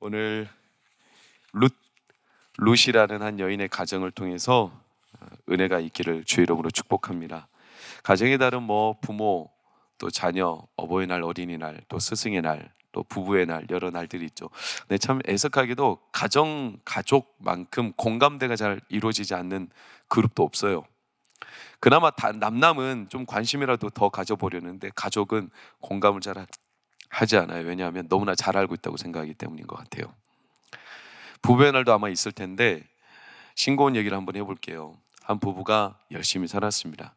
오늘 룻이라는 한 여인의 가정을 통해서 은혜가 있기를 주의 이름으로 축복합니다. 가정에 따른 부모, 또 자녀, 어버이날, 어린이날, 또 스승의 날, 또 부부의 날, 여러 날들이 있죠. 근데 참 애석하게도 가족만큼 공감대가 잘 이루어지지 않는 그룹도 없어요. 그나마 남남은 좀 관심이라도 더 가져보려는데 가족은 공감을 잘 하지 않아요. 왜냐하면 너무나 잘 알고 있다고 생각하기 때문인 것 같아요. 부부의 날도 아마 있을 텐데 싱거운 얘기를 한번 해볼게요. 한 부부가 열심히 살았습니다.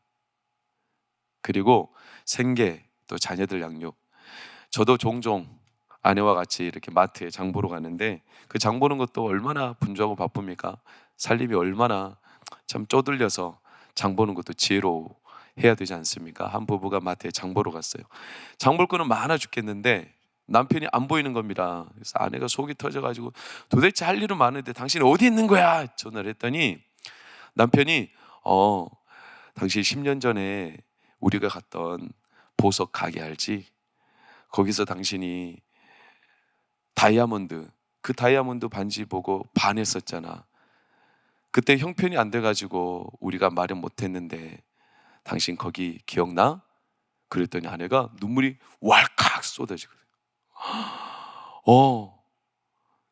그리고 생계, 또 자녀들 양육. 저도 종종 아내와 같이 이렇게 마트에 장 보러 가는데 그 장 보는 것도 얼마나 분주하고 바쁩니까? 살림이 얼마나 참 쪼들려서 장 보는 것도 지혜로 해야 되지 않습니까? 한 부부가 마트에 장 보러 갔어요. 장 볼 거는 많아 죽겠는데 남편이 안 보이는 겁니다. 그래서 아내가 속이 터져가지고 도대체 할 일은 많은데 당신 어디 있는 거야? 전화를 했더니 남편이 당신 10년 전에 우리가 갔던 보석 가게 알지? 거기서 당신이 그 다이아몬드 반지 보고 반했었잖아. 그때 형편이 안 돼가지고 우리가 말은 못했는데 당신 거기 기억나? 그랬더니 아내가 눈물이 왈칵 쏟아지거든.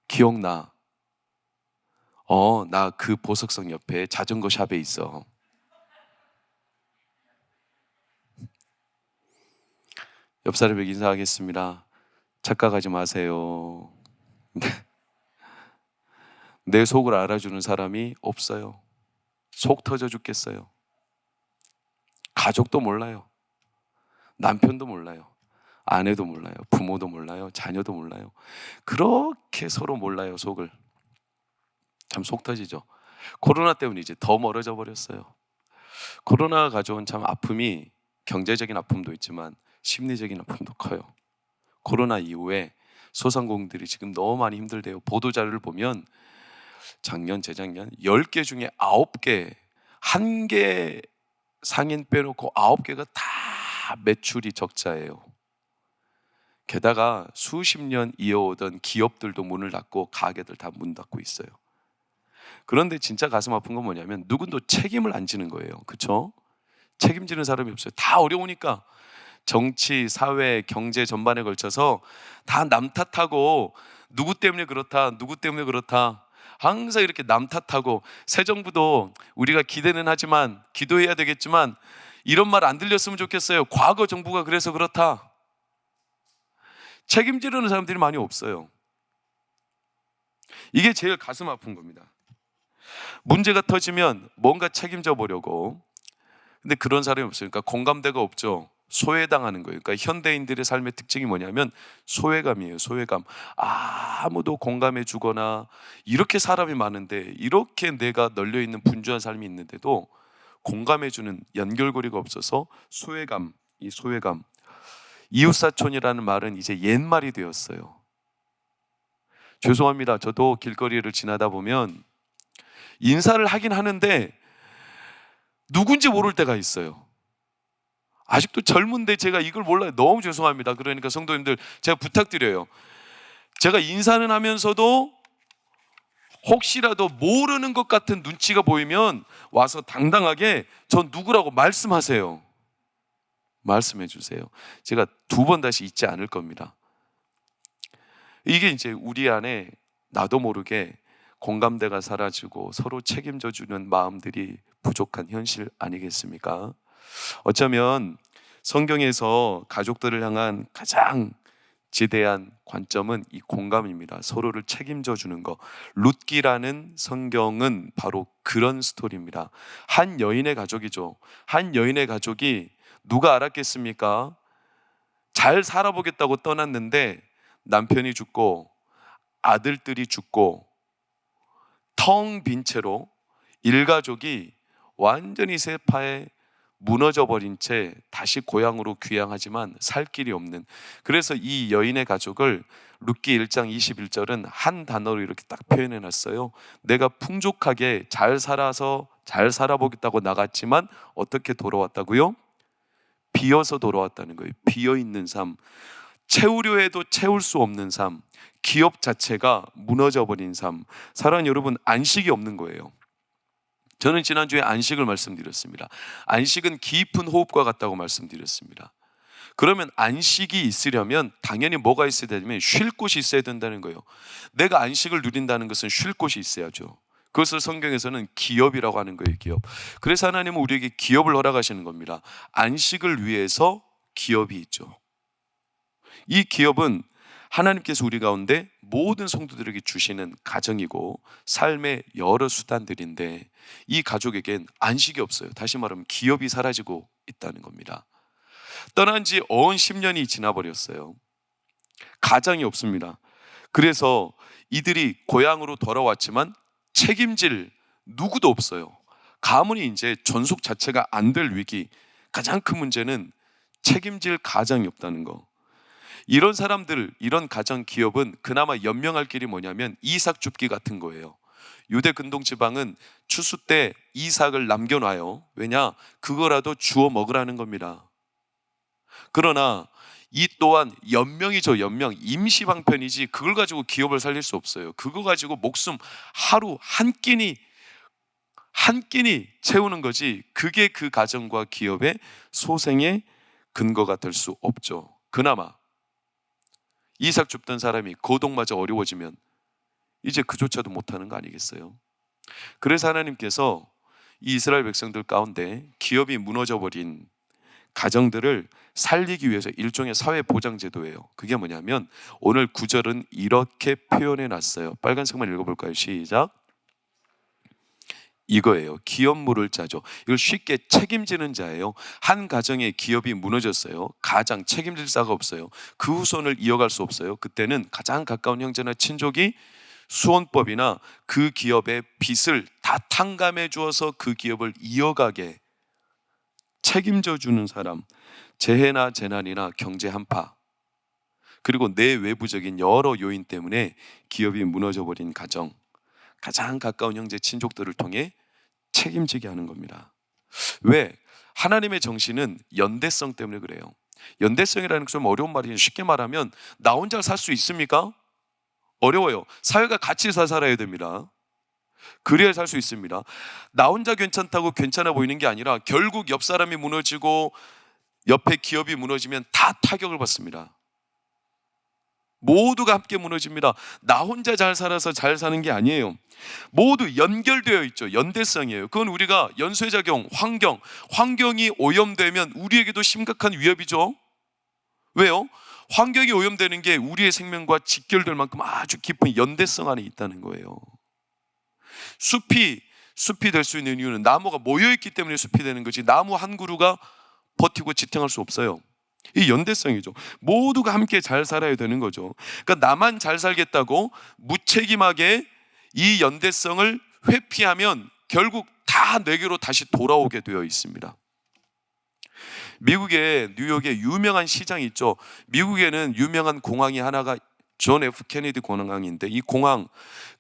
기억나. 나 그 보석성 옆에 자전거 샵에 있어. 옆 사람에게 인사하겠습니다. 착각하지 마세요. 내 속을 알아주는 사람이 없어요. 속 터져 죽겠어요. 가족도 몰라요. 남편도 몰라요. 아내도 몰라요. 부모도 몰라요. 자녀도 몰라요. 그렇게 서로 몰라요, 속을. 참 속 터지죠. 코로나 때문에 이제 더 멀어져 버렸어요. 코로나가 가져온 참 아픔이 경제적인 아픔도 있지만 심리적인 아픔도 커요. 코로나 이후에 소상공인들이 지금 너무 많이 힘들대요. 보도자료를 보면 작년, 재작년 10개 중에 9개, 1개 상인 빼놓고 9개가 다 매출이 적자예요. 게다가 수십 년 이어오던 기업들도 문을 닫고 가게들 다 문 닫고 있어요. 그런데 진짜 가슴 아픈 건 뭐냐면 누군도 책임을 안 지는 거예요. 그렇죠? 책임지는 사람이 없어요. 다 어려우니까 정치, 사회, 경제 전반에 걸쳐서 다 남 탓하고 누구 때문에 그렇다, 누구 때문에 그렇다. 항상 이렇게 남 탓하고 새 정부도 우리가 기대는 하지만 기도해야 되겠지만 이런 말 안 들렸으면 좋겠어요. 과거 정부가 그래서 그렇다. 책임지려는 사람들이 많이 없어요. 이게 제일 가슴 아픈 겁니다. 문제가 터지면 뭔가 책임져 보려고. 근데 그런 사람이 없으니까 공감대가 없죠. 소외당하는 거예요. 그러니까 현대인들의 삶의 특징이 뭐냐면 소외감이에요. 소외감. 아무도 공감해 주거나 이렇게 사람이 많은데 이렇게 내가 널려 있는 분주한 삶이 있는데도 공감해 주는 연결고리가 없어서 소외감, 이 소외감. 이웃사촌이라는 말은 이제 옛말이 되었어요. 죄송합니다. 저도 길거리를 지나다 보면 인사를 하긴 하는데 누군지 모를 때가 있어요. 아직도 젊은데 제가 이걸 몰라요. 너무 죄송합니다. 그러니까 성도님들 제가 부탁드려요. 제가 인사는 하면서도 혹시라도 모르는 것 같은 눈치가 보이면 와서 당당하게 전 누구라고 말씀하세요. 말씀해 주세요. 제가 2번 다시 잊지 않을 겁니다. 이게 이제 우리 안에 나도 모르게 공감대가 사라지고 서로 책임져 주는 마음들이 부족한 현실 아니겠습니까? 어쩌면 성경에서 가족들을 향한 가장 지대한 관점은 이 공감입니다. 서로를 책임져 주는 거. 룻기라는 성경은 바로 그런 스토리입니다. 한 여인의 가족이죠. 한 여인의 가족이 누가 알았겠습니까? 잘 살아보겠다고 떠났는데 남편이 죽고 아들들이 죽고 텅 빈 채로 일가족이 완전히 세파에 무너져 버린 채 다시 고향으로 귀향하지만 살 길이 없는. 그래서 이 여인의 가족을 룻기 1장 21절은 한 단어로 이렇게 딱 표현해 놨어요. 내가 풍족하게 잘 살아보겠다고 나갔지만 어떻게 돌아왔다고요? 비어서 돌아왔다는 거예요. 비어 있는 삶. 채우려 해도 채울 수 없는 삶, 기업 자체가 무너져 버린 삶. 사랑하는 여러분, 안식이 없는 거예요. 저는 지난주에 안식을 말씀드렸습니다. 안식은 깊은 호흡과 같다고 말씀드렸습니다. 그러면 안식이 있으려면 당연히 뭐가 있어야 되냐면 쉴 곳이 있어야 된다는 거예요. 내가 안식을 누린다는 것은 쉴 곳이 있어야죠. 그것을 성경에서는 기업이라고 하는 거예요. 기업. 그래서 하나님은 우리에게 기업을 허락하시는 겁니다. 안식을 위해서 기업이 있죠. 이 기업은 하나님께서 우리 가운데 모든 성도들에게 주시는 가정이고 삶의 여러 수단들인데, 이 가족에겐 안식이 없어요. 다시 말하면 기업이 사라지고 있다는 겁니다. 떠난 지 어언 10년이 지나버렸어요. 가장이 없습니다. 그래서 이들이 고향으로 돌아왔지만 책임질 누구도 없어요. 가문이 이제 전속 자체가 안 될 위기. 가장 큰 문제는 책임질 가장이 없다는 거. 이런 사람들, 이런 가정 기업은 그나마 연명할 길이 뭐냐면 이삭 줍기 같은 거예요. 유대 근동 지방은 추수 때 이삭을 남겨놔요. 왜냐? 그거라도 주워 먹으라는 겁니다. 그러나 이 또한 연명이죠. 연명. 임시 방편이지 그걸 가지고 기업을 살릴 수 없어요. 그거 가지고 목숨 하루 한 끼니 채우는 거지, 그게 그 가정과 기업의 소생의 근거가 될 수 없죠. 그나마 이삭 줍던 사람이 거동마저 어려워지면 이제 그조차도 못하는 거 아니겠어요? 그래서 하나님께서 이 이스라엘 백성들 가운데 기업이 무너져버린 가정들을 살리기 위해서 일종의 사회보장제도예요. 그게 뭐냐면 오늘 9절은 이렇게 표현해 놨어요. 빨간색만 읽어볼까요? 시작. 이거예요. 기업 물을 자죠. 이걸 쉽게 책임지는 자예요. 한 가정의 기업이 무너졌어요. 가장 책임질 자가 없어요. 그 후손을 이어갈 수 없어요. 그때는 가장 가까운 형제나 친족이 수원법이나 그 기업의 빚을 다 탕감해 주어서 그 기업을 이어가게 책임져 주는 사람, 재해나 재난이나 경제 한파, 그리고 내외부적인 여러 요인 때문에 기업이 무너져 버린 가정, 가장 가까운 형제 친족들을 통해 책임지게 하는 겁니다. 왜? 하나님의 정신은 연대성 때문에 그래요. 연대성이라는 게 좀 어려운 말이에요. 쉽게 말하면 나 혼자 살 수 있습니까? 어려워요. 사회가 같이 살아야 됩니다. 그래야 살 수 있습니다. 나 혼자 괜찮다고 괜찮아 보이는 게 아니라 결국 옆 사람이 무너지고 옆에 기업이 무너지면 다 타격을 받습니다. 모두가 함께 무너집니다. 나 혼자 잘 살아서 잘 사는 게 아니에요. 모두 연결되어 있죠. 연대성이에요. 그건 우리가 연쇄작용, 환경이 오염되면 우리에게도 심각한 위협이죠. 왜요? 환경이 오염되는 게 우리의 생명과 직결될 만큼 아주 깊은 연대성 안에 있다는 거예요. 숲이 될 수 있는 이유는 나무가 모여있기 때문에 숲이 되는 거지, 나무 한 그루가 버티고 지탱할 수 없어요. 이 연대성이죠. 모두가 함께 잘 살아야 되는 거죠. 그러니까 나만 잘 살겠다고 무책임하게 이 연대성을 회피하면 결국 다 내게로 다시 돌아오게 되어 있습니다. 미국의 뉴욕에 유명한 시장이 있죠. 미국에는 유명한 공항이 하나가 존 F 케네디 공항인데, 이 공항,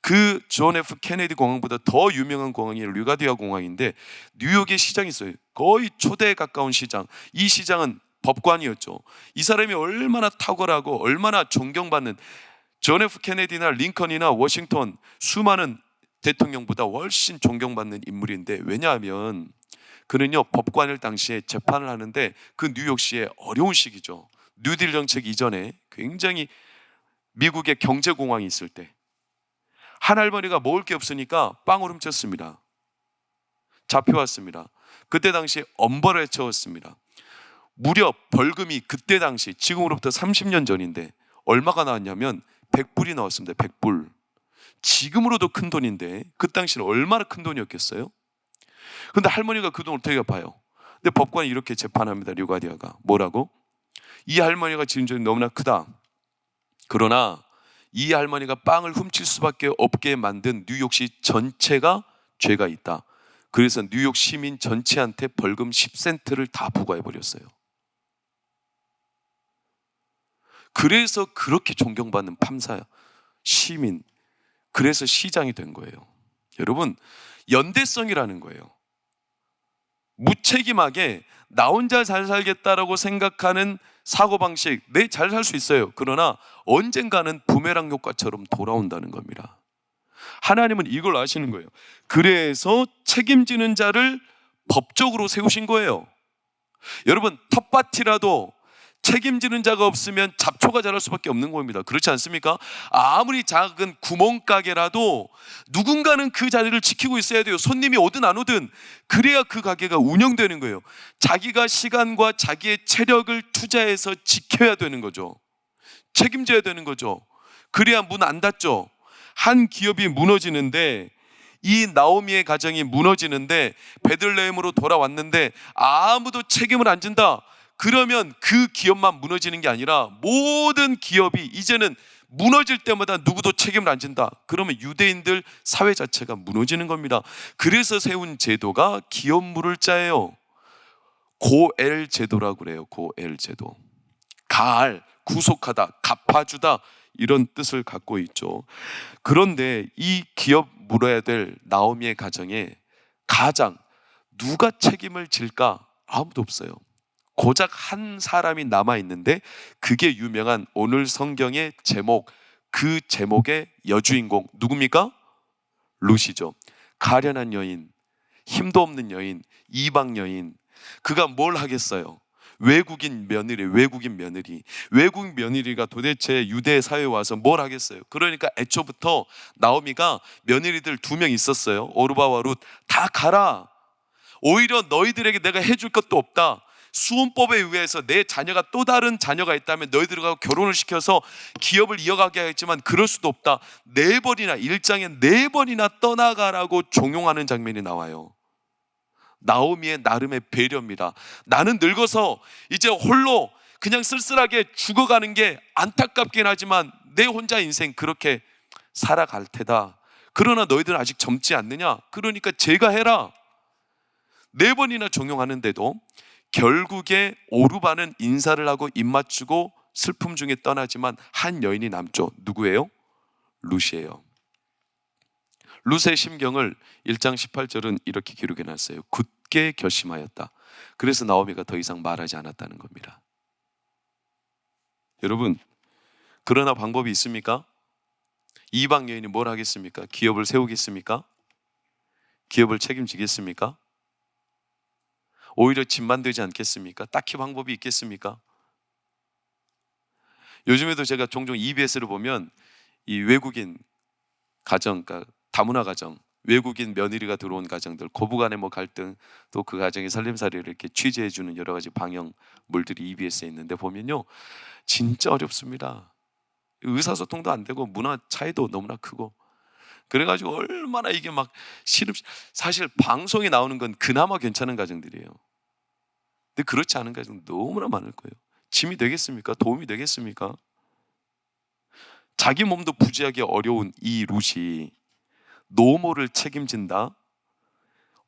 그 존 F 케네디 공항보다 더 유명한 공항이 르가디아 공항인데, 뉴욕에 시장이 있어요. 거의 초대에 가까운 시장. 이 시장은 법관이었죠. 이 사람이 얼마나 탁월하고 얼마나 존경받는, 존 F 케네디나 링컨이나 워싱턴 수많은 대통령보다 훨씬 존경받는 인물인데, 왜냐하면 그는요 법관일 당시에 재판을 하는데 그 뉴욕시의 어려운 시기죠. 뉴딜 정책 이전에 굉장히 미국의 경제공황이 있을 때 한 할머니가 먹을 게 없으니까 빵을 훔쳤습니다. 잡혀왔습니다. 그때 당시에 엄벌을 해쳐왔습니다. 무려 벌금이 그때 당시, 지금으로부터 30년 전인데 얼마가 나왔냐면 100불이 나왔습니다. 100불. 지금으로도 큰 돈인데 그 당시는 얼마나 큰 돈이었겠어요? 근데 할머니가 그 돈을 어떻게 갚아요? 근데 법관이 이렇게 재판합니다. 르가디아가 뭐라고? 이 할머니가 지은 죄는 너무나 크다. 그러나 이 할머니가 빵을 훔칠 수밖에 없게 만든 뉴욕시 전체가 죄가 있다. 그래서 뉴욕 시민 전체한테 벌금 10센트를 다 부과해버렸어요. 그래서 그렇게 존경받는 판사, 시민, 그래서 시장이 된 거예요. 여러분, 연대성이라는 거예요. 무책임하게 나 혼자 잘 살겠다라고 생각하는 사고방식, 네, 잘 살 수 있어요. 그러나 언젠가는 부메랑 효과처럼 돌아온다는 겁니다. 하나님은 이걸 아시는 거예요. 그래서 책임지는 자를 법적으로 세우신 거예요. 여러분, 텃밭이라도 책임지는 자가 없으면 잡초가 자랄 수밖에 없는 겁니다. 그렇지 않습니까? 아무리 작은 구멍가게라도 누군가는 그 자리를 지키고 있어야 돼요. 손님이 오든 안 오든. 그래야 그 가게가 운영되는 거예요. 자기가 시간과 자기의 체력을 투자해서 지켜야 되는 거죠. 책임져야 되는 거죠. 그래야 문 안 닫죠. 한 기업이 무너지는데, 이 나오미의 가정이 무너지는데 베들레헴으로 돌아왔는데 아무도 책임을 안 진다. 그러면 그 기업만 무너지는 게 아니라 모든 기업이 이제는 무너질 때마다 누구도 책임을 안 진다. 그러면 유대인들 사회 자체가 무너지는 겁니다. 그래서 세운 제도가 기업 물을 자예요. 고엘 제도라고 그래요. 고엘 제도. 가알, 구속하다, 갚아주다, 이런 뜻을 갖고 있죠. 그런데 이 기업 물어야 될 나오미의 가정에 가장 누가 책임을 질까? 아무도 없어요. 고작 한 사람이 남아있는데 그게 유명한 오늘 성경의 제목, 그 제목의 여주인공 누굽니까? 룻이죠. 가련한 여인, 힘도 없는 여인, 이방 여인. 그가 뭘 하겠어요? 외국인 며느리가 도대체 유대 사회에 와서 뭘 하겠어요? 그러니까 애초부터 나오미가 며느리들 2명 있었어요. 오르바와 룻. 다 가라. 오히려 너희들에게 내가 해줄 것도 없다. 수혼법에 의해서 내 자녀가 또 다른 자녀가 있다면 너희들과 결혼을 시켜서 기업을 이어가게 하겠지만 그럴 수도 없다. 4번이나 1장에 4번이나 떠나가라고 종용하는 장면이 나와요. 나오미의 나름의 배려입니다. 나는 늙어서 이제 홀로 그냥 쓸쓸하게 죽어가는 게 안타깝긴 하지만 내 혼자 인생 그렇게 살아갈 테다. 그러나 너희들은 아직 젊지 않느냐? 그러니까 제가 해라. 4번이나 종용하는데도 결국에 오르바는 인사를 하고 입맞추고 슬픔 중에 떠나지만 한 여인이 남죠. 누구예요? 룻이에요. 룻의 심경을 1장 18절은 이렇게 기록해 놨어요. 굳게 결심하였다. 그래서 나오미가 더 이상 말하지 않았다는 겁니다. 여러분, 그러나 방법이 있습니까? 이방 여인이 뭘 하겠습니까? 기업을 세우겠습니까? 기업을 책임지겠습니까? 오히려 집만 되지 않겠습니까? 딱히 방법이 있겠습니까? 요즘에도 제가 종종 EBS를 보면 이 외국인 가정, 그러니까 다문화 가정, 외국인 며느리가 들어온 가정들, 고부간의 뭐 갈등, 또 그 가정의 살림살이를 이렇게 취재해주는 여러 가지 방영물들이 EBS에 있는데 보면요, 진짜 어렵습니다. 의사소통도 안 되고 문화 차이도 너무나 크고, 그래가지고 얼마나 이게 막 사실 방송에 나오는 건 그나마 괜찮은 가정들이에요. 근데 그렇지 않은 가정 너무나 많을 거예요. 짐이 되겠습니까? 도움이 되겠습니까? 자기 몸도 부지하기 어려운 이 룻이 노모를 책임진다?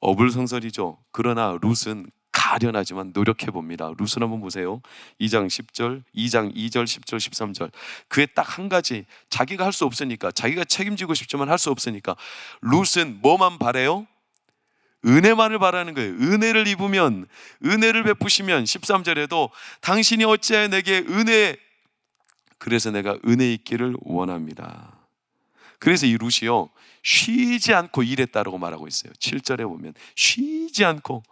어불성설이죠. 그러나 룻은 가련하지만 노력해 봅니다. 룻을 한번 보세요. 2장 2절, 10절, 13절. 그에 딱 한 가지, 자기가 할 수 없으니까, 자기가 책임지고 싶지만 할 수 없으니까 룻은 뭐만 바래요? 은혜만을 바라는 거예요. 은혜를 입으면, 은혜를 베푸시면 13절에도 당신이 어찌하여 내게 그래서 내가 은혜 있기를 원합니다. 그래서 이 룻이요, 쉬지 않고 일했다라고 말하고 있어요. 7절에 보면 쉬지 않고,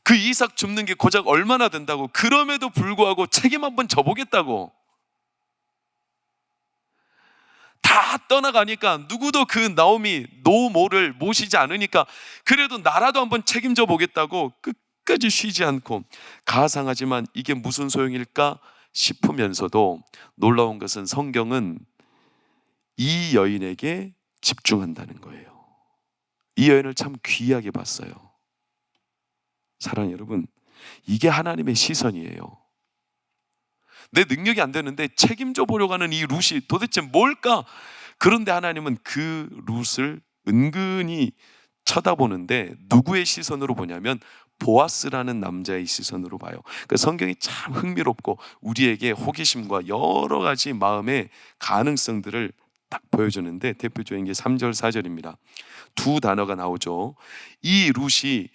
그 이삭 줍는 게 고작 얼마나 된다고, 그럼에도 불구하고 책임 한번 져보겠다고. 다 떠나가니까 누구도 그 나오미 노모를 모시지 않으니까 그래도 나라도 한번 책임져 보겠다고 끝까지 쉬지 않고, 가상하지만 이게 무슨 소용일까 싶으면서도 놀라운 것은 성경은 이 여인에게 집중한다는 거예요. 이 여인을 참 귀하게 봤어요. 사랑하는 여러분, 이게 하나님의 시선이에요. 내 능력이 안 되는데 책임져 보려고 하는 이 룻이 도대체 뭘까? 그런데 하나님은 그 룻을 은근히 쳐다보는데 누구의 시선으로 보냐면 보아스라는 남자의 시선으로 봐요. 그러니까 성경이 참 흥미롭고 우리에게 호기심과 여러 가지 마음의 가능성들을 딱 보여주는데, 대표적인 게 3절 4절입니다. 2 단어가 나오죠. 이 룻이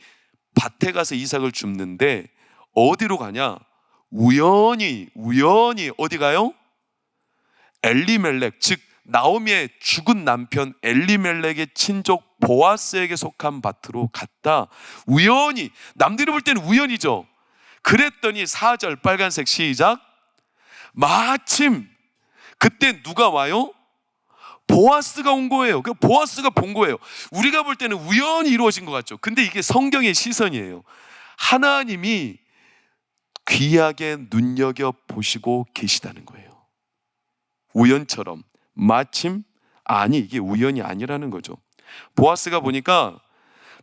밭에 가서 이삭을 줍는데 어디로 가냐? 우연히 어디 가요? 엘리멜렉, 즉 나오미의 죽은 남편 엘리멜렉의 친족 보아스에게 속한 밭으로 갔다. 우연히, 남들이 볼 때는 우연이죠. 그랬더니 4절 빨간색 시작. 마침 그때 누가 와요? 보아스가 온 거예요. 그 보아스가 본 거예요. 우리가 볼 때는 우연히 이루어진 것 같죠. 근데 이게 성경의 시선이에요. 하나님이 귀하게 눈여겨보시고 계시다는 거예요. 우연처럼, 마침, 아니 이게 우연이 아니라는 거죠. 보아스가 보니까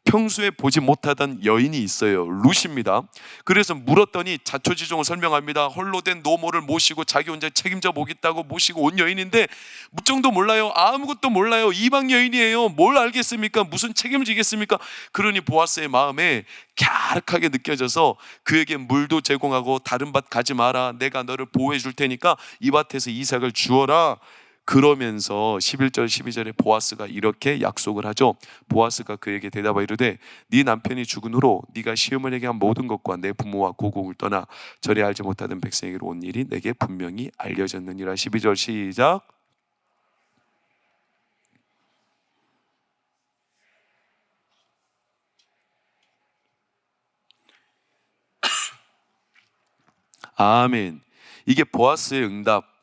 평소에 보지 못하던 여인이 있어요. 룻입니다. 그래서 물었더니 자초지종을 설명합니다. 홀로 된 노모를 모시고 자기 혼자 책임져 보겠다고 모시고 온 여인인데 묻정도 몰라요. 아무것도 몰라요. 이방 여인이에요. 뭘 알겠습니까? 무슨 책임을 지겠습니까? 그러니 보아스의 마음에 갸륵하게 느껴져서 그에게 물도 제공하고 다른 밭 가지 마라. 내가 너를 보호해 줄 테니까 이 밭에서 이삭을 주어라. 그러면서 11절 12절에 보아스가 이렇게 약속을 하죠. 보아스가 그에게 대답하여 이르되 네 남편이 죽은 후로 네가 시어머니에게 한 모든 것과 내 부모와 고국을 떠나 전에 알지 못하던 백성에게로 온 일이 내게 분명히 알려졌느니라. 12절 시작. 아멘. 이게 보아스의 응답.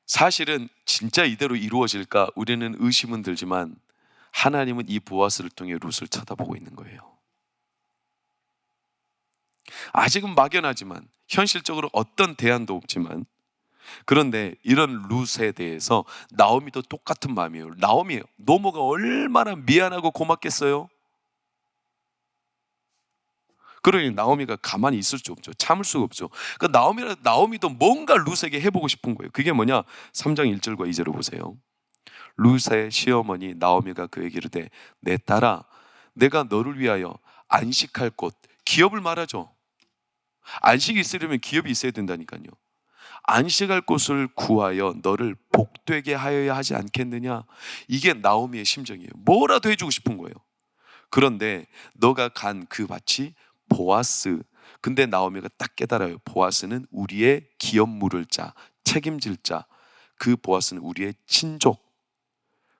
사실은 진짜 이대로 이루어질까 우리는 의심은 들지만 하나님은 이 보아스를 통해 룻을 쳐다보고 있는 거예요. 아직은 막연하지만 현실적으로 어떤 대안도 없지만, 그런데 이런 룻에 대해서 나오미도 똑같은 마음이에요. 나오미, 노모가 얼마나 미안하고 고맙겠어요. 그러니 나오미가 가만히 있을 수 없죠. 참을 수가 없죠. 그러니까 나오미도 뭔가 룻에게 해보고 싶은 거예요. 그게 뭐냐? 3장 1절과 2절을 보세요. 룻의 시어머니 나오미가 그에게 이르되 내 딸아, 내가 너를 위하여 안식할 곳, 기업을 말하죠. 안식이 있으려면 기업이 있어야 된다니까요. 안식할 곳을 구하여 너를 복되게 하여야 하지 않겠느냐? 이게 나오미의 심정이에요. 뭐라도 해주고 싶은 거예요. 그런데 너가 간 그 밭이 보아스. 근데 나오미가 딱 깨달아요. 보아스는 우리의 기업 물을 자, 책임질 자. 그 보아스는 우리의 친족.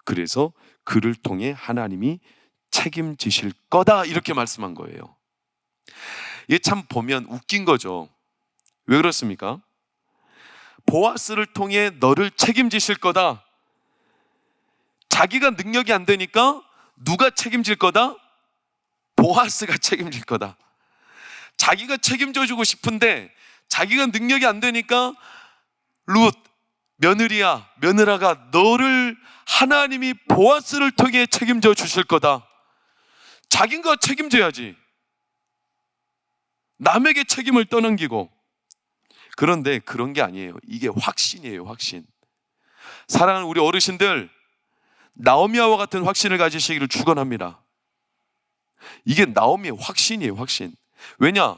그래서 그를 통해 하나님이 책임지실 거다, 이렇게 말씀한 거예요. 이게 참 보면 웃긴 거죠. 왜 그렇습니까? 보아스를 통해 너를 책임지실 거다. 자기가 능력이 안 되니까 누가 책임질 거다? 보아스가 책임질 거다. 자기가 책임져 주고 싶은데 자기가 능력이 안 되니까 룻, 며느리야, 며느라가 너를 하나님이 보아스를 통해 책임져 주실 거다. 자기가 책임져야지. 남에게 책임을 떠넘기고. 그런데 그런 게 아니에요. 이게 확신이에요, 확신. 사랑하는 우리 어르신들, 나오미와 같은 확신을 가지시기를 축원합니다. 이게 나오미의 확신이에요, 확신. 왜냐?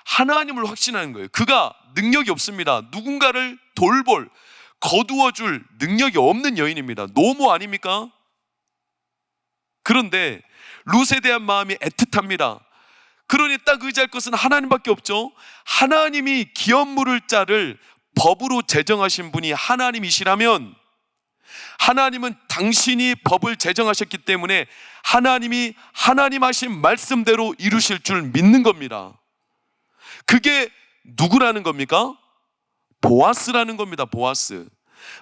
하나님을 확신하는 거예요. 그가 능력이 없습니다. 누군가를 돌볼, 거두어줄 능력이 없는 여인입니다. 노모 아닙니까? 그런데 룻에 대한 마음이 애틋합니다. 그러니 딱 의지할 것은 하나님밖에 없죠. 하나님이 기업 물을 자를 법으로 제정하신 분이 하나님이시라면, 하나님은 당신이 법을 제정하셨기 때문에 하나님이 하나님 하신 말씀대로 이루실 줄 믿는 겁니다. 그게 누구라는 겁니까? 보아스라는 겁니다. 보아스.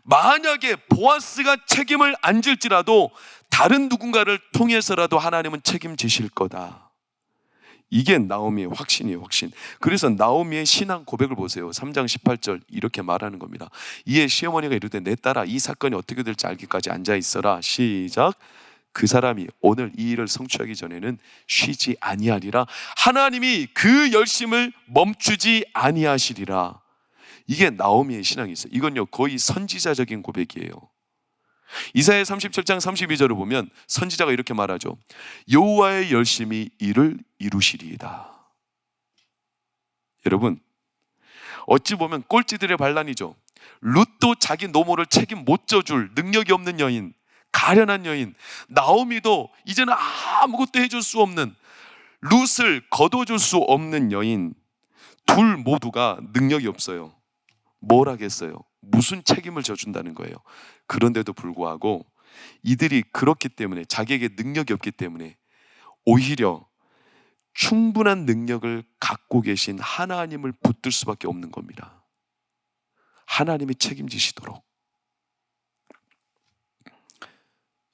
만약에 보아스가 책임을 안 질지라도 다른 누군가를 통해서라도 하나님은 책임지실 거다. 이게 나오미의 확신이에요, 확신. 그래서 나오미의 신앙 고백을 보세요. 3장 18절 이렇게 말하는 겁니다. 이에 시어머니가 이르되 내 딸아, 이 사건이 어떻게 될지 알기까지 앉아 있어라. 시작. 그 사람이 오늘 이 일을 성취하기 전에는 쉬지 아니하리라. 하나님이 그 열심을 멈추지 아니하시리라. 이게 나오미의 신앙이 있어요. 이건요 거의 선지자적인 고백이에요. 이사야 37장 32절을 보면 선지자가 이렇게 말하죠. 여호와의 열심히 이를 이루시리이다. 여러분, 어찌 보면 꼴찌들의 반란이죠. 룻도 자기 노모를 책임 못 져줄 능력이 없는 여인, 가련한 여인. 나오미도 이제는 아무것도 해줄 수 없는, 룻을 거둬줄 수 없는 여인. 둘 모두가 능력이 없어요. 뭘 하겠어요? 무슨 책임을 져준다는 거예요. 그런데도 불구하고 이들이 그렇기 때문에, 자기에게 능력이 없기 때문에 오히려 충분한 능력을 갖고 계신 하나님을 붙들 수밖에 없는 겁니다. 하나님이 책임지시도록.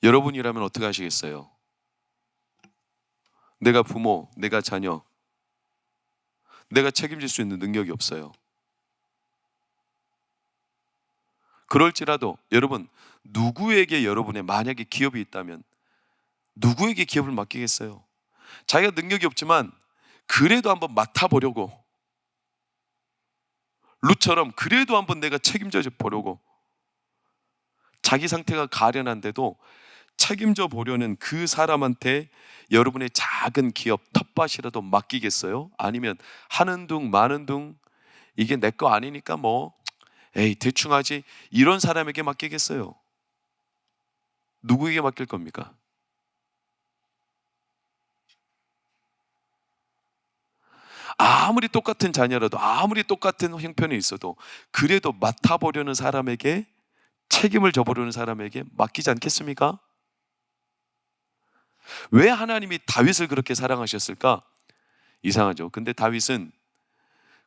여러분이라면 어떻게 하시겠어요? 내가 부모, 내가 자녀, 내가 책임질 수 있는 능력이 없어요. 그럴지라도 여러분, 누구에게 여러분의 만약에 기업이 있다면 누구에게 기업을 맡기겠어요? 자기가 능력이 없지만 그래도 한번 맡아보려고, 룻처럼 그래도 한번 내가 책임져 보려고, 자기 상태가 가련한데도 책임져 보려는 그 사람한테 여러분의 작은 기업 텃밭이라도 맡기겠어요? 아니면 하는 둥 마는 둥 이게 내 거 아니니까 뭐 에이 대충 하지, 이런 사람에게 맡기겠어요? 누구에게 맡길 겁니까? 아무리 똑같은 자녀라도, 아무리 똑같은 형편에 있어도 그래도 맡아보려는 사람에게, 책임을 져보려는 사람에게 맡기지 않겠습니까? 왜 하나님이 다윗을 그렇게 사랑하셨을까? 이상하죠. 근데 다윗은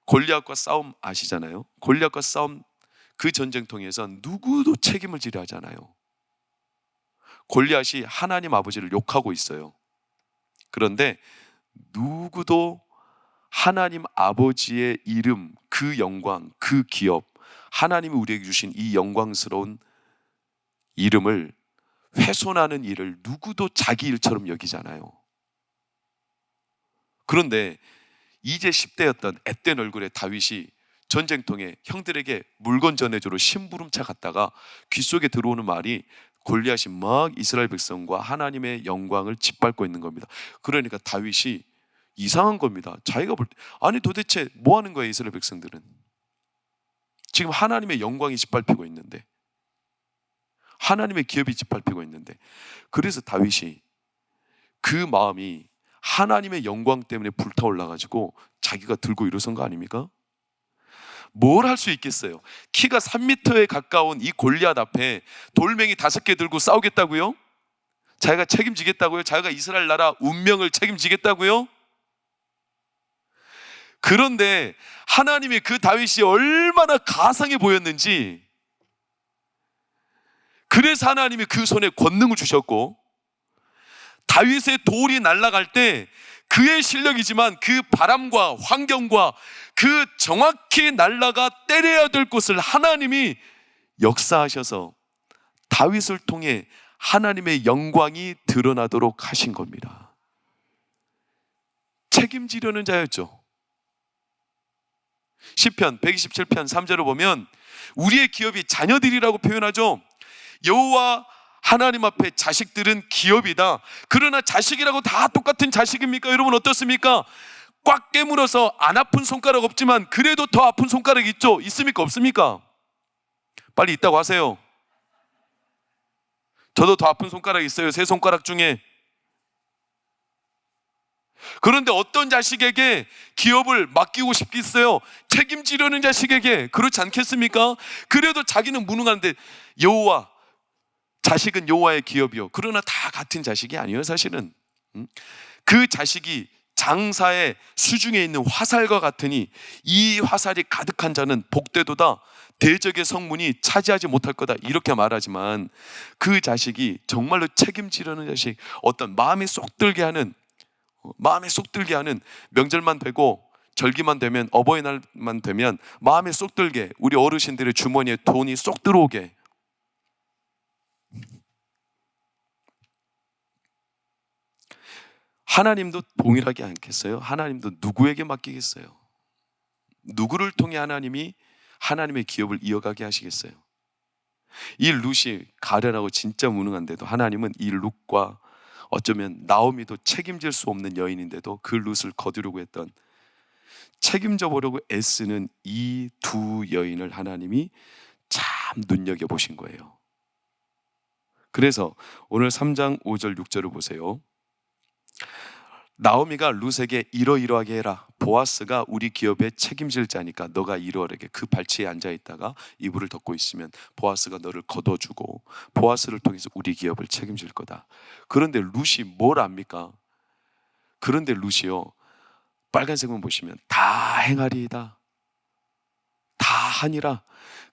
골리앗과 싸움 아시잖아요. 골리앗과 싸움, 그 전쟁통에서 누구도 책임을 지려 하잖아요. 골리앗이 하나님 아버지를 욕하고 있어요. 그런데 누구도 하나님 아버지의 이름, 그 영광, 그 기업, 하나님이 우리에게 주신 이 영광스러운 이름을 훼손하는 일을 누구도 자기 일처럼 여기잖아요. 그런데 이제 10대였던 앳된 얼굴의 다윗이 전쟁통에 형들에게 물건 전해주러 심부름차 갔다가 귓속에 들어오는 말이 골리앗이 막 이스라엘 백성과 하나님의 영광을 짓밟고 있는 겁니다. 그러니까 다윗이 이상한 겁니다. 자기가 볼 때, 아니 도대체 뭐 하는 거예요? 이스라엘 백성들은 지금 하나님의 영광이 짓밟히고 있는데, 하나님의 기업이 짓밟히고 있는데, 그래서 다윗이 그 마음이 하나님의 영광 때문에 불타올라가지고 자기가 들고 일어선 거 아닙니까? 뭘 할 수 있겠어요? 키가 3m에 가까운 이 골리앗 앞에 돌멩이 5개 들고 싸우겠다고요? 자기가 책임지겠다고요? 자기가 이스라엘 나라 운명을 책임지겠다고요? 그런데 하나님이 그 다윗이 얼마나 가상해 보였는지, 그래서 하나님이 그 손에 권능을 주셨고, 다윗의 돌이 날아갈 때 그의 실력이지만 그 바람과 환경과 그 정확히 날아가 때려야 될 곳을 하나님이 역사하셔서 다윗을 통해 하나님의 영광이 드러나도록 하신 겁니다. 책임지려는 자였죠. 시편 127편 3절을 보면 우리의 기업이 자녀들이라고 표현하죠. 여호와 하나님 앞에 자식들은 기업이다. 그러나 자식이라고 다 똑같은 자식입니까? 여러분 어떻습니까? 꽉 깨물어서 안 아픈 손가락 없지만 그래도 더 아픈 손가락 있죠? 있습니까? 없습니까? 빨리 있다고 하세요. 저도 더 아픈 손가락 있어요. 3손가락 중에. 그런데 어떤 자식에게 기업을 맡기고 싶겠어요? 책임지려는 자식에게. 그렇지 않겠습니까? 그래도 자기는 무능한데, 여호와, 자식은 여호와의 기업이요. 그러나 다 같은 자식이 아니에요, 사실은. 그 자식이 장사의 수중에 있는 화살과 같으니 이 화살이 가득한 자는 복되도다. 대적의 성문이 차지하지 못할 거다. 이렇게 말하지만 그 자식이 정말로 책임지려는 자식, 어떤 마음에 쏙 들게 하는, 명절만 되고 절기만 되면, 어버이날만 되면 마음에 쏙 들게, 우리 어르신들의 주머니에 돈이 쏙 들어오게, 하나님도 동일하게 않겠어요? 하나님도 누구에게 맡기겠어요? 누구를 통해 하나님이 하나님의 기업을 이어가게 하시겠어요? 이 룻이 가련하고 진짜 무능한데도 하나님은 이 룻과, 어쩌면 나오미도 책임질 수 없는 여인인데도 그 룻을 거두려고 했던, 책임져 보려고 애쓰는 이 두 여인을 하나님이 참 눈여겨보신 거예요. 그래서 오늘 3장 5절 6절을 보세요. 나오미가 룻에게 이러이러하게 해라, 보아스가 우리 기업의 책임질 자니까 너가 이루어라게 그 발치에 앉아있다가 이불을 덮고 있으면 보아스가 너를 거둬주고 보아스를 통해서 우리 기업을 책임질 거다. 그런데 룻이 뭘 압니까? 그런데 룻이요, 빨간색만 보시면 다 행하리이다, 다 하니라.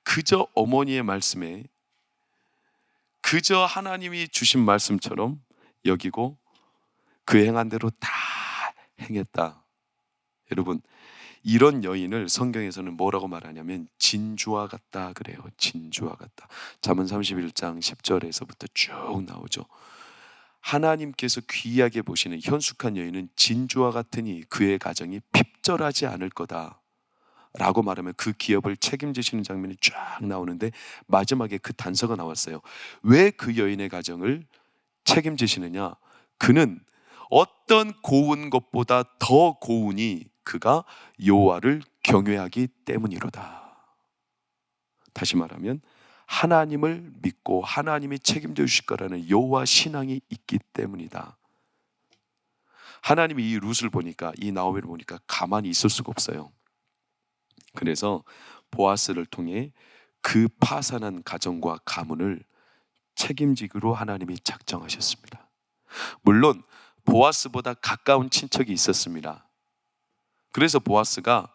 그저 어머니의 말씀에, 그저 하나님이 주신 말씀처럼 여기고 그 행한 대로 다 행했다. 여러분, 이런 여인을 성경에서는 뭐라고 말하냐면 진주와 같다 그래요. 진주와 같다. 잠언 31장 10절에서부터 쭉 나오죠. 하나님께서 귀하게 보시는 현숙한 여인은 진주와 같으니 그의 가정이 핍절하지 않을 거다 라고 말하면 그 기업을 책임지시는 장면이 쫙 나오는데 마지막에 그 단서가 나왔어요. 왜 그 여인의 가정을 책임지시느냐? 그는 어떤 고운 것보다 더 고우니 그가 여호와를 경외하기 때문이로다. 다시 말하면 하나님을 믿고 하나님이 책임져 주실 거라는 여호와 신앙이 있기 때문이다. 하나님이 이 룻을 보니까, 이 나오미를 보니까 가만히 있을 수가 없어요. 그래서 보아스를 통해 그 파산한 가정과 가문을 책임지기로 하나님이 작정하셨습니다. 물론 보아스보다 가까운 친척이 있었습니다. 그래서 보아스가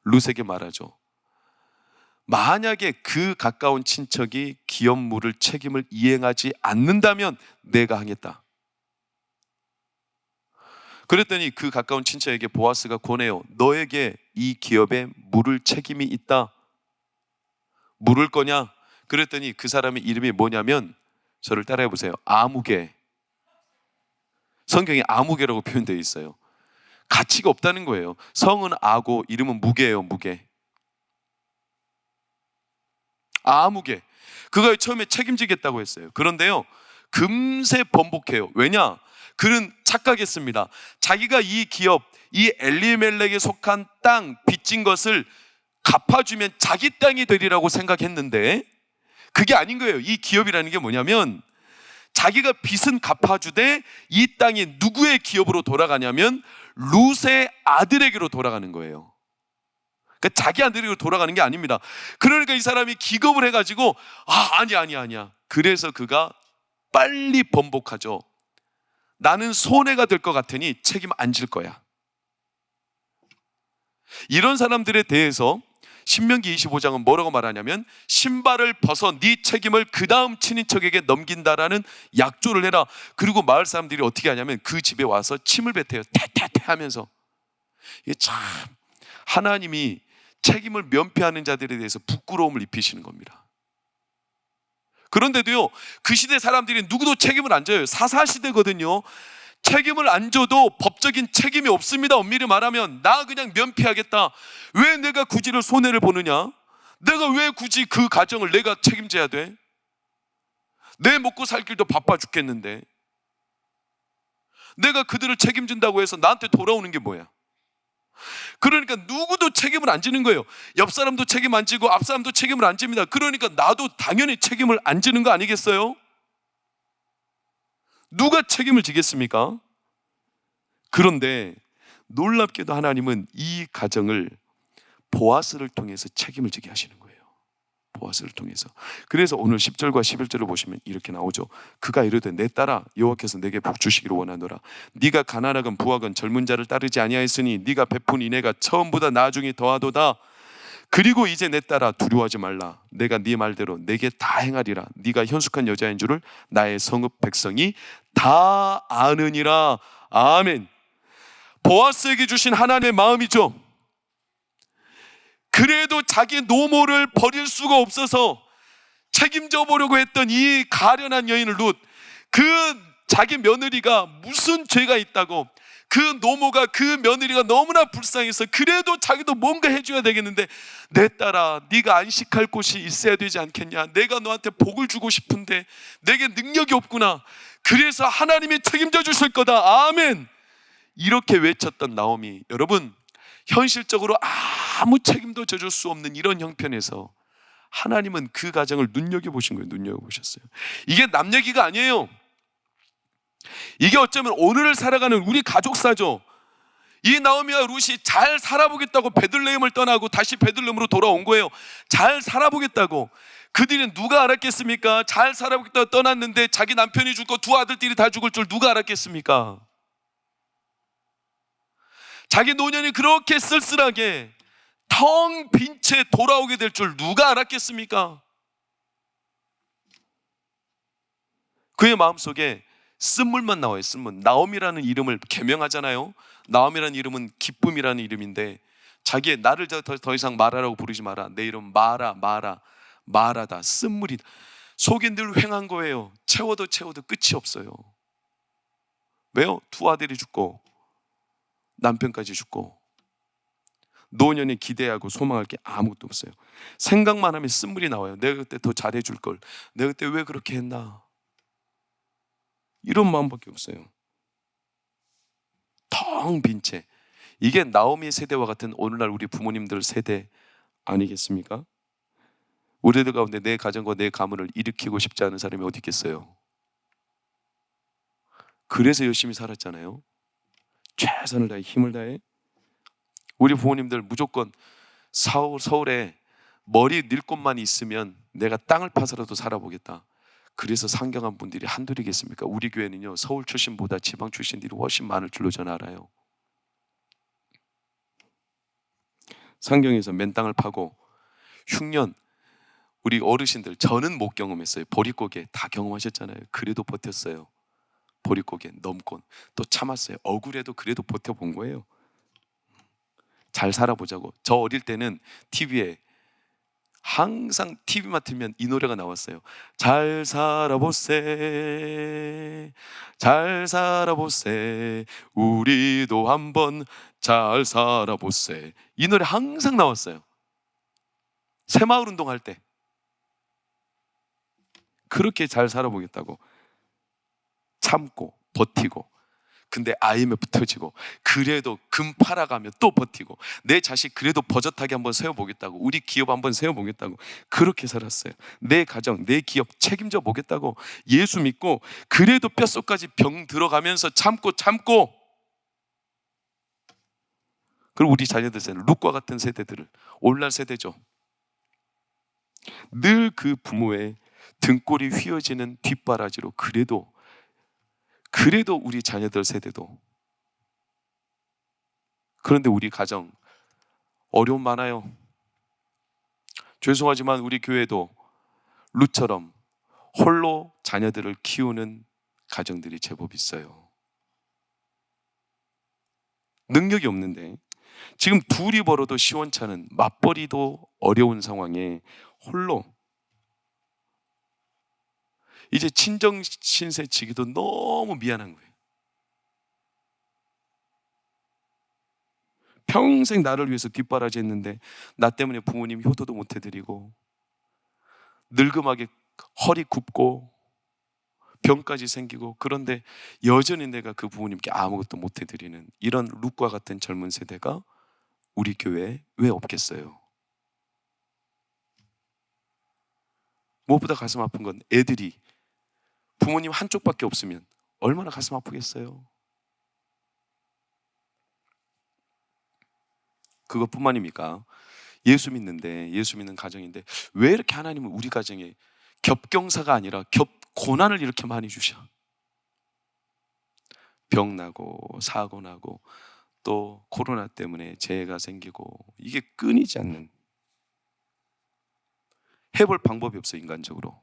룻에게 말하죠. 만약에 그 가까운 친척이 기업 물을 책임을 이행하지 않는다면 내가 하겠다. 그랬더니 그 가까운 친척에게 보아스가 권해요. 너에게 이 기업에 물을 책임이 있다. 물을 거냐? 그랬더니 그 사람의 이름이 뭐냐면, 저를 따라해 보세요. 아무개. 성경에 아무개라고 표현되어 있어요. 가치가 없다는 거예요. 성은 아고 이름은 무개예요. 무개. 아무개. 그가 처음에 책임지겠다고 했어요. 그런데요, 금세 번복해요. 왜냐? 그는 착각했습니다. 자기가 이 기업, 이 엘리멜렉에 속한 땅 빚진 것을 갚아주면 자기 땅이 되리라고 생각했는데 그게 아닌 거예요. 이 기업이라는 게 뭐냐면 자기가 빚은 갚아주되 이 땅이 누구의 기업으로 돌아가냐면 룻의 아들에게로 돌아가는 거예요. 그러니까 자기 아들에게로 돌아가는 게 아닙니다. 그러니까 이 사람이 기겁을 해가지고 아니야. 그래서 그가 빨리 번복하죠. 나는 손해가 될 것 같으니 책임 안 질 거야. 이런 사람들에 대해서 신명기 25장은 뭐라고 말하냐면 신발을 벗어 네 책임을 그 다음 친인척에게 넘긴다라는 약조를 해라. 그리고 마을 사람들이 어떻게 하냐면 그 집에 와서 침을 뱉어요. 태태태 하면서. 이게 참 하나님이 책임을 면피하는 자들에 대해서 부끄러움을 입히시는 겁니다. 그런데도요, 그 시대 사람들이 누구도 책임을 안 져요. 사사시대거든요. 책임을 안 져도 법적인 책임이 없습니다. 엄밀히 말하면 나 그냥 면피하겠다. 왜 내가 굳이 손해를 보느냐? 내가 왜 굳이 그 가정을 내가 책임져야 돼? 내 먹고 살 길도 바빠 죽겠는데 내가 그들을 책임진다고 해서 나한테 돌아오는 게 뭐야? 그러니까 누구도 책임을 안 지는 거예요. 옆 사람도 책임 안 지고 앞 사람도 책임을 안 집니다. 그러니까 나도 당연히 책임을 안 지는 거 아니겠어요? 누가 책임을 지겠습니까? 그런데 놀랍게도 하나님은 이 가정을 보아스를 통해서 책임을 지게 하시는 거예요. 보아스를 통해서. 그래서 오늘 10절과 11절을 보시면 이렇게 나오죠. 그가 이르되 내 딸아 여호와께서 내게 복 주시기를 원하노라. 네가 가난하건 부하건 젊은 자를 따르지 아니하였으니 네가 베푼 인애가 처음보다 나중에 더하도다. 그리고 이제 내 딸아 두려워하지 말라. 내가 네 말대로 내게 다 행하리라. 네가 현숙한 여자인 줄을 나의 성읍 백성이 다 아느니라. 아멘. 보아스에게 주신 하나님의 마음이죠. 그래도 자기 노모를 버릴 수가 없어서 책임져 보려고 했던 이 가련한 여인을 룻, 그 자기 며느리가 무슨 죄가 있다고, 그 노모가 그 며느리가 너무나 불쌍해서 그래도 자기도 뭔가 해줘야 되겠는데 내 딸아 네가 안식할 곳이 있어야 되지 않겠냐? 내가 너한테 복을 주고 싶은데 내게 능력이 없구나. 그래서 하나님이 책임져 주실 거다. 아멘. 이렇게 외쳤던 나오미, 여러분 현실적으로 아무 책임도 져줄 수 없는 이런 형편에서 하나님은 그 가정을 눈여겨보신 거예요. 눈여겨보셨어요. 이게 남 얘기가 아니에요. 이게 어쩌면 오늘을 살아가는 우리 가족사죠. 이 나오미와 룻이 잘 살아보겠다고 베들레헴을 떠나고 다시 베들레헴으로 돌아온 거예요. 잘 살아보겠다고. 그들은 누가 알았겠습니까? 잘 살아보겠다고 떠났는데 자기 남편이 죽고 두 아들들이 다 죽을 줄 누가 알았겠습니까? 자기 노년이 그렇게 쓸쓸하게 텅 빈 채 돌아오게 될 줄 누가 알았겠습니까? 그의 마음속에 쓴물만 나와요. 쓴물. 나옴이라는 이름을 개명하잖아요. 나옴이라는 이름은 기쁨이라는 이름인데 자기의 나를 더 이상 마라라고 부르지 마라. 내 이름 마라다. 쓴물이. 속이 늘 횡한 거예요. 채워도 끝이 없어요. 왜요? 두 아들이 죽고 남편까지 죽고 노년에 기대하고 소망할 게 아무것도 없어요. 생각만 하면 쓴물이 나와요. 내가 그때 더 잘해줄 걸. 내가 그때 왜 그렇게 했나. 이런 마음밖에 없어요. 텅 빈 채. 이게 나오미 세대와 같은 오늘날 우리 부모님들 세대 아니겠습니까? 우리들 가운데 내 가정과 내 가문을 일으키고 싶지 않은 사람이 어디 있겠어요? 그래서 열심히 살았잖아요. 최선을 다해 힘을 다해. 우리 부모님들 무조건 서울에 머리 닐 곳만 있으면 내가 땅을 파서라도 살아보겠다. 그래서 상경한 분들이 한둘이겠습니까? 우리 교회는요, 서울 출신보다 지방 출신들이 훨씬 많을 줄로 저는 알아요. 상경에서 맨 땅을 파고 흉년, 우리 어르신들, 저는 못 경험했어요. 보릿고개 다 경험하셨잖아요. 그래도 버텼어요. 보릿고개 넘고 또 참았어요. 억울해도 그래도 버텨본 거예요. 잘 살아보자고. 저 어릴 때는 TV에 항상 TV만 틀면 이 노래가 나왔어요. 잘 살아보세, 잘 살아보세, 우리도 한번 잘 살아보세. 이 노래 항상 나왔어요. 새마을 운동할 때. 그렇게 잘 살아보겠다고 참고 버티고, 근데 IMF 터지고 그래도 금 팔아가며 또 버티고, 내 자식 그래도 버젓하게 한번 세워보겠다고, 우리 기업 한번 세워보겠다고 그렇게 살았어요. 내 가정, 내 기업 책임져 보겠다고 예수 믿고, 그래도 뼛속까지 병 들어가면서 참고 그리고 우리 자녀들 세대, 룻과 같은 세대들을, 오늘날 세대죠. 늘 그 부모의 등골이 휘어지는 뒷바라지로 그래도 우리 자녀들 세대도. 그런데 우리 가정 어려움 많아요. 죄송하지만 우리 교회도 룻처럼 홀로 자녀들을 키우는 가정들이 제법 있어요. 능력이 없는데 지금 둘이 벌어도 시원찮은, 맞벌이도 어려운 상황에 홀로 이제 친정 신세 지기도 너무 미안한 거예요. 평생 나를 위해서 뒷바라지 했는데 나 때문에 부모님 효도도 못 해드리고, 늙음하게 허리 굽고 병까지 생기고, 그런데 여전히 내가 그 부모님께 아무것도 못 해드리는 이런 룻과 같은 젊은 세대가 우리 교회에 왜 없겠어요? 무엇보다 가슴 아픈 건 애들이 부모님 한쪽밖에 없으면 얼마나 가슴 아프겠어요? 그것뿐만입니까? 예수 믿는 가정인데 왜 이렇게 하나님은 우리 가정에 겹경사가 아니라 겹고난을 이렇게 많이 주셔? 병나고 사고 나고 또 코로나 때문에 재해가 생기고, 이게 끊이지 않는. 해볼 방법이 없어. 인간적으로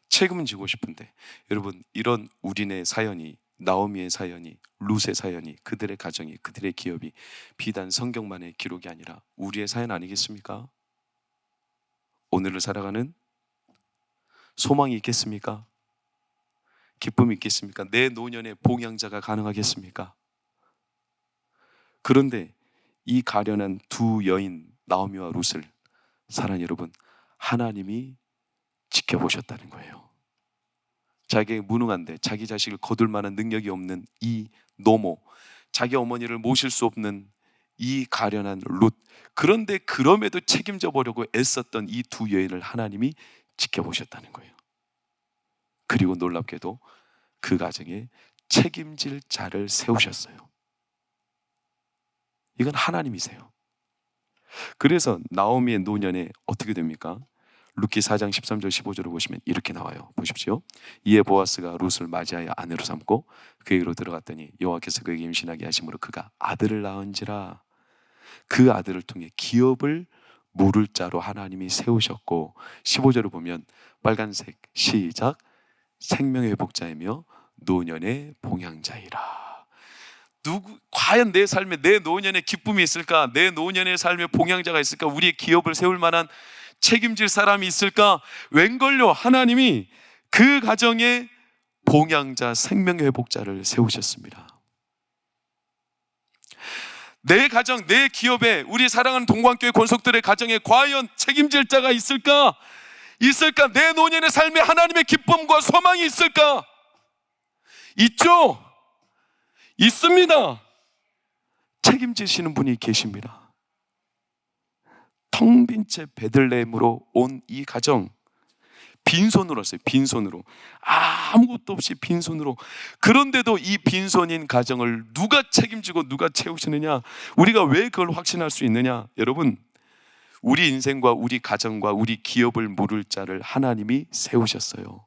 책임은 지고 싶은데. 여러분, 이런 우리네 사연이, 나오미의 사연이, 룻의 사연이, 그들의 가정이, 그들의 기업이 비단 성경만의 기록이 아니라 우리의 사연 아니겠습니까? 오늘을 살아가는 소망이 있겠습니까? 기쁨이 있겠습니까? 내 노년에 봉양자가 가능하겠습니까? 그런데 이 가련한 두 여인 나오미와 룻을, 사랑하는 여러분, 하나님이 지켜보셨다는 거예요. 자기에게 무능한데 자기 자식을 거둘 만한 능력이 없는 이 노모, 자기 어머니를 모실 수 없는 이 가련한 룻, 그런데 그럼에도 책임져 보려고 애썼던 이 두 여인을 하나님이 지켜보셨다는 거예요. 그리고 놀랍게도 그 가정에 책임질 자를 세우셨어요. 이건 하나님이세요. 그래서 나오미의 노년에 어떻게 됩니까? 룻기 4장 13절 15절을 보시면 이렇게 나와요. 보십시오. 이에 보아스가 룻을 맞이하여 아내로 삼고 그에게로 들어갔더니 여호와께서 그에게 임신하게 하심으로 그가 아들을 낳은지라. 그 아들을 통해 기업을 물을 자로 하나님이 세우셨고, 15절을 보면 빨간색 시작, 생명의 회복자이며 노년의 봉양자이라. 과연 내 삶에 내 노년에 기쁨이 있을까? 내 노년의 삶에 봉양자가 있을까? 우리의 기업을 세울 만한 책임질 사람이 있을까? 웬걸요, 하나님이 그 가정에 봉양자, 생명의 회복자를 세우셨습니다. 내 가정, 내 기업에, 우리 사랑하는 동광교회 권속들의 가정에 과연 책임질 자가 있을까? 있을까? 내 노년의 삶에 하나님의 기쁨과 소망이 있을까? 있죠? 있습니다. 책임지시는 분이 계십니다. 텅 빈 채 베들레헴으로 온 이 가정, 빈손으로 왔어요. 빈손으로, 아무것도 없이 빈손으로. 그런데도 이 빈손인 가정을 누가 책임지고 누가 채우시느냐? 우리가 왜 그걸 확신할 수 있느냐? 여러분, 우리 인생과 우리 가정과 우리 기업을 물을 자를 하나님이 세우셨어요.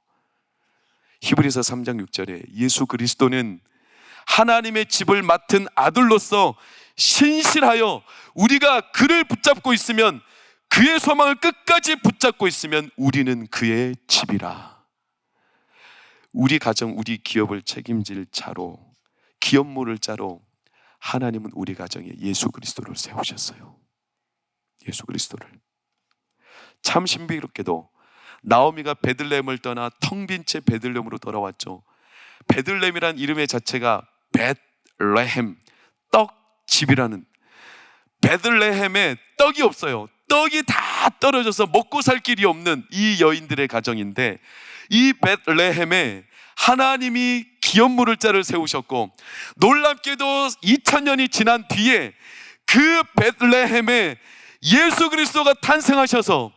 히브리서 3장 6절에 예수 그리스도는 하나님의 집을 맡은 아들로서 신실하여 우리가 그를 붙잡고 있으면, 그의 소망을 끝까지 붙잡고 있으면 우리는 그의 집이라. 우리 가정, 우리 기업을 책임질 자로, 기업 물을 자로 하나님은 우리 가정에 예수 그리스도를 세우셨어요. 예수 그리스도를. 참 신비롭게도 나오미가 베들레헴을 떠나 텅 빈 채 베들레헴으로 돌아왔죠. 베들레헴이란 이름의 자체가 벳레헴, 떡집이라는, 베들레헴에 떡이 없어요. 떡이 다 떨어져서 먹고 살 길이 없는 이 여인들의 가정인데, 이 벳레헴에 하나님이 기업 물을 자를 세우셨고, 놀랍게도 2000년이 지난 뒤에 그 벳레헴에 예수 그리스도가 탄생하셔서,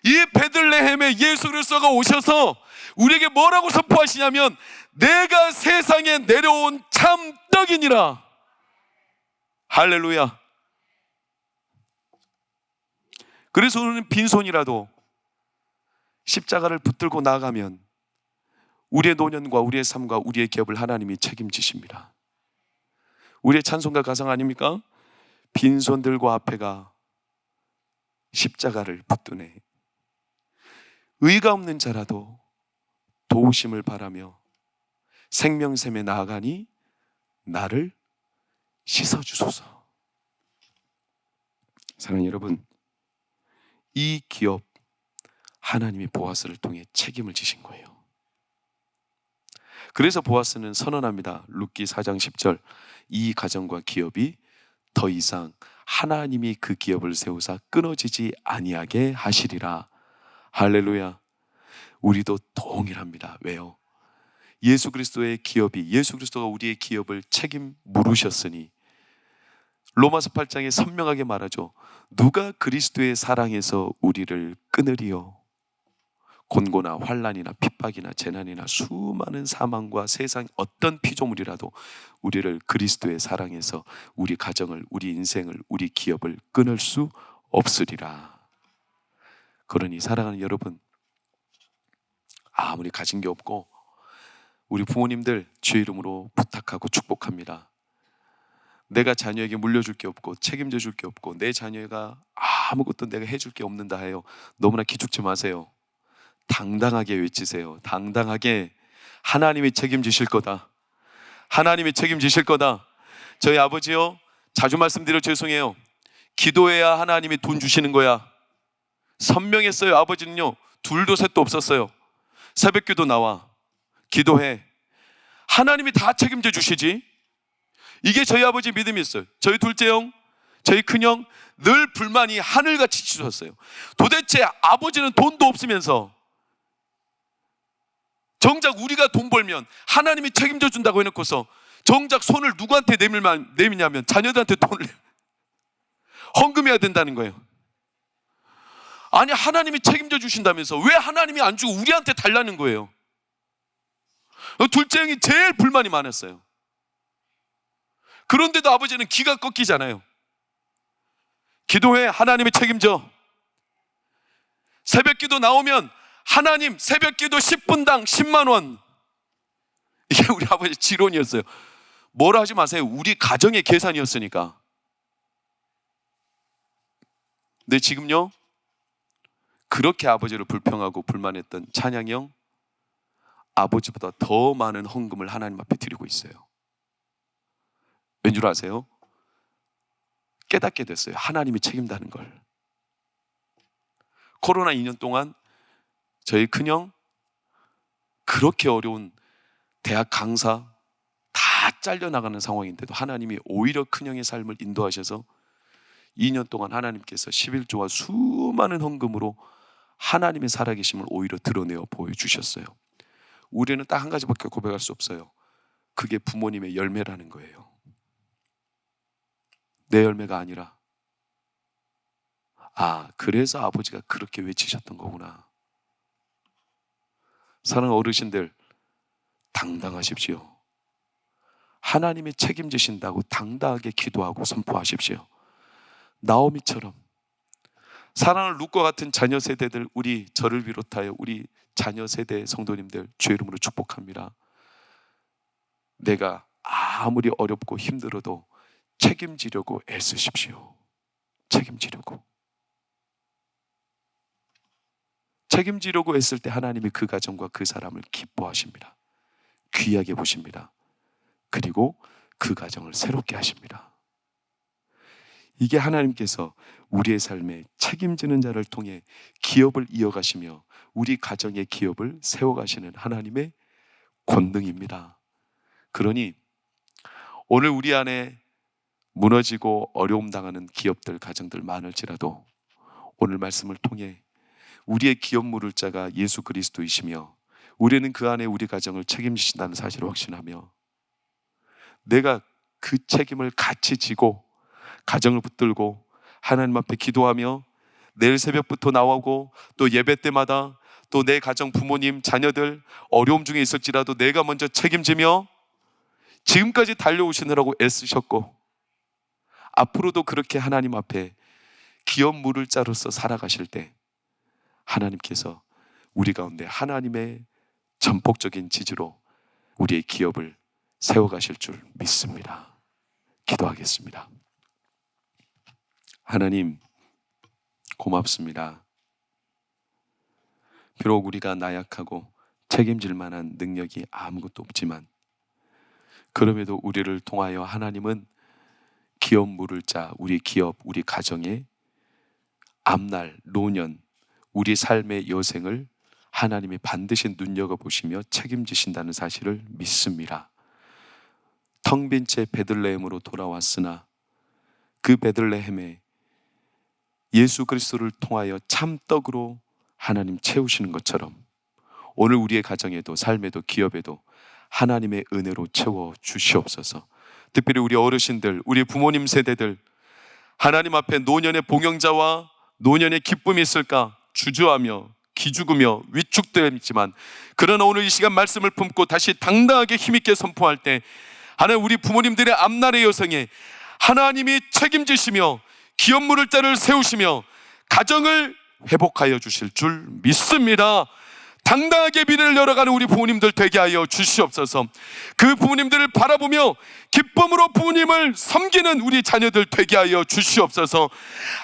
이 베들레헴에 예수 그리스도가 오셔서 우리에게 뭐라고 선포하시냐면, 내가 세상에 내려온 참 떡이니라. 할렐루야. 그래서 우리는 빈손이라도 십자가를 붙들고 나아가면 우리의 노년과 우리의 삶과 우리의 기업을 하나님이 책임지십니다. 우리의 찬송가 가상 아닙니까? 빈손들과 앞에가 십자가를 붙드네. 의가 없는 자라도 도우심을 바라며 생명샘에 나아가니 나를 씻어주소서. 사랑하는 여러분, 이 기업 하나님이 보아스를 통해 책임을 지신 거예요. 그래서 보아스는 선언합니다. 룻기 4장 10절, 이 가정과 기업이 더 이상 하나님이 그 기업을 세우사 끊어지지 아니하게 하시리라. 할렐루야. 우리도 동일합니다. 왜요? 예수 그리스도의 기업이, 예수 그리스도가 우리의 기업을 책임 물으셨으니, 로마서 8장에 선명하게 말하죠. 누가 그리스도의 사랑에서 우리를 끊으리요? 곤고나 환난이나 핍박이나 재난이나 수많은 사망과 세상 어떤 피조물이라도 우리를 그리스도의 사랑에서 우리 가정을, 우리 인생을, 우리 기업을 끊을 수 없으리라. 그러니 사랑하는 여러분, 아무리 가진 게 없고 우리 부모님들 주의 이름으로 부탁하고 축복합니다. 내가 자녀에게 물려줄 게 없고 책임져 줄 게 없고 내 자녀가 아무것도 내가 해줄 게 없는다 해요. 너무나 기죽지 마세요. 당당하게 외치세요. 당당하게 하나님이 책임지실 거다. 하나님이 책임지실 거다. 저희 아버지요, 자주 말씀드려 죄송해요. 기도해야 하나님이 돈 주시는 거야. 선명했어요. 아버지는요, 둘도 셋도 없었어요. 새벽기도 나와, 기도해, 하나님이 다 책임져 주시지. 이게 저희 아버지 믿음이 있어요. 저희 둘째 형, 저희 큰형 늘 불만이 하늘같이 치솟았어요. 도대체 아버지는 돈도 없으면서 정작 우리가 돈 벌면 하나님이 책임져 준다고 해놓고서 정작 손을 누구한테 내미냐면 자녀들한테 돈을 헌금해야 된다는 거예요. 아니, 하나님이 책임져 주신다면서 왜 하나님이 안 주고 우리한테 달라는 거예요? 둘째 형이 제일 불만이 많았어요. 그런데도 아버지는 기가 꺾이잖아요. 기도해, 하나님이 책임져. 새벽기도 나오면 하나님 새벽기도 10분당 10만 원. 이게 우리 아버지 지론이었어요. 뭐라 하지 마세요. 우리 가정의 계산이었으니까. 근데 지금요, 그렇게 아버지를 불평하고 불만했던 찬양이 형, 아버지보다 더 많은 헌금을 하나님 앞에 드리고 있어요. 왠 줄 아세요? 깨닫게 됐어요. 하나님이 책임다는 걸. 코로나 2년 동안 저희 큰형 그렇게 어려운 대학 강사 다 잘려나가는 상황인데도 하나님이 오히려 큰형의 삶을 인도하셔서 2년 동안 하나님께서 11조와 수많은 헌금으로 하나님의 살아계심을 오히려 드러내어 보여주셨어요. 우리는 딱 한 가지밖에 고백할 수 없어요. 그게 부모님의 열매라는 거예요. 내 열매가 아니라, 그래서 아버지가 그렇게 외치셨던 거구나. 사랑하는 어르신들, 당당하십시오. 하나님이 책임지신다고 당당하게 기도하고 선포하십시오. 나오미처럼 사랑하는 룻과 같은 자녀 세대들, 우리 저를 비롯하여 우리 자녀 세대 성도님들 주의 이름으로 축복합니다. 내가 아무리 어렵고 힘들어도 책임지려고 애쓰십시오. 책임지려고 애쓸 때 하나님이 그 가정과 그 사람을 기뻐하십니다. 귀하게 보십니다. 그리고 그 가정을 새롭게 하십니다. 이게 하나님께서 우리의 삶에 책임지는 자를 통해 기업을 이어가시며 우리 가정의 기업을 세워가시는 하나님의 권능입니다. 그러니 오늘 우리 안에 무너지고 어려움 당하는 기업들, 가정들 많을지라도 오늘 말씀을 통해 우리의 기업 물을 자가 예수 그리스도이시며 우리는 그 안에 우리 가정을 책임지신다는 사실을 확신하며 내가 그 책임을 같이 지고 가정을 붙들고 하나님 앞에 기도하며 내일 새벽부터 나오고 또 예배 때마다 또 내 가정 부모님 자녀들 어려움 중에 있을지라도 내가 먼저 책임지며 지금까지 달려오시느라고 애쓰셨고 앞으로도 그렇게 하나님 앞에 기업 물을 자로서 살아가실 때 하나님께서 우리 가운데 하나님의 전폭적인 지지로 우리의 기업을 세워가실 줄 믿습니다. 기도하겠습니다. 하나님 고맙습니다. 비록 우리가 나약하고 책임질 만한 능력이 아무것도 없지만 그럼에도 우리를 통하여 하나님은 기업 물을 자, 우리 기업, 우리 가정의 앞날, 노년, 우리 삶의 여생을 하나님이 반드시 눈여겨보시며 책임지신다는 사실을 믿습니다. 텅 빈 채 베들레헴으로 돌아왔으나 그 베들레헴에 예수 그리스도를 통하여 참떡으로 하나님 채우시는 것처럼 오늘 우리의 가정에도 삶에도 기업에도 하나님의 은혜로 채워 주시옵소서. 특별히 우리 어르신들, 우리 부모님 세대들 하나님 앞에 노년의 봉영자와 노년의 기쁨이 있을까 주저하며 기죽으며 위축되지만 그러나 오늘 이 시간 말씀을 품고 다시 당당하게 힘있게 선포할 때 하나님 우리 부모님들의 앞날의 여성에 하나님이 책임지시며 기업 물을 자를 세우시며 가정을 회복하여 주실 줄 믿습니다. 당당하게 미래를 열어가는 우리 부모님들 되게 하여 주시옵소서. 그 부모님들을 바라보며 기쁨으로 부모님을 섬기는 우리 자녀들 되게 하여 주시옵소서.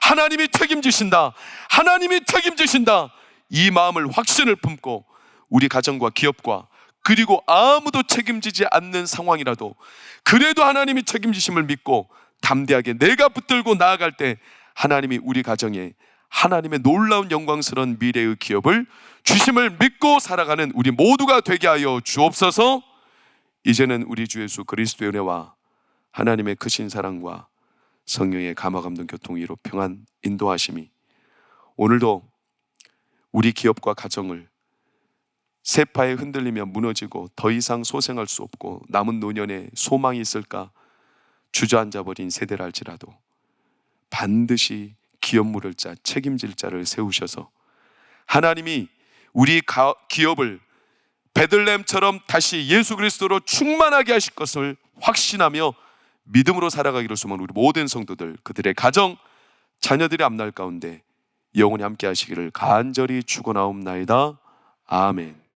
하나님이 책임지신다, 하나님이 책임지신다, 이 마음을 확신을 품고 우리 가정과 기업과 그리고 아무도 책임지지 않는 상황이라도 그래도 하나님이 책임지심을 믿고 담대하게 내가 붙들고 나아갈 때 하나님이 우리 가정에 하나님의 놀라운 영광스러운 미래의 기업을 주심을 믿고 살아가는 우리 모두가 되게 하여 주옵소서. 이제는 우리 주 예수 그리스도의 은혜와 하나님의 크신 사랑과 성령의 감화감동 교통위로 평안 인도하심이 오늘도 우리 기업과 가정을 세파에 흔들리며 무너지고 더 이상 소생할 수 없고 남은 노년에 소망이 있을까 주저앉아버린 세대랄지라도 반드시 기업 물을 자, 책임질 자를 세우셔서 하나님이 우리 기업을 베들레헴처럼 다시 예수 그리스도로 충만하게 하실 것을 확신하며 믿음으로 살아가기로 소망하는 우리 모든 성도들, 그들의 가정 자녀들의 앞날 가운데 영원히 함께 하시기를 간절히 축원하옵나이다. 아멘.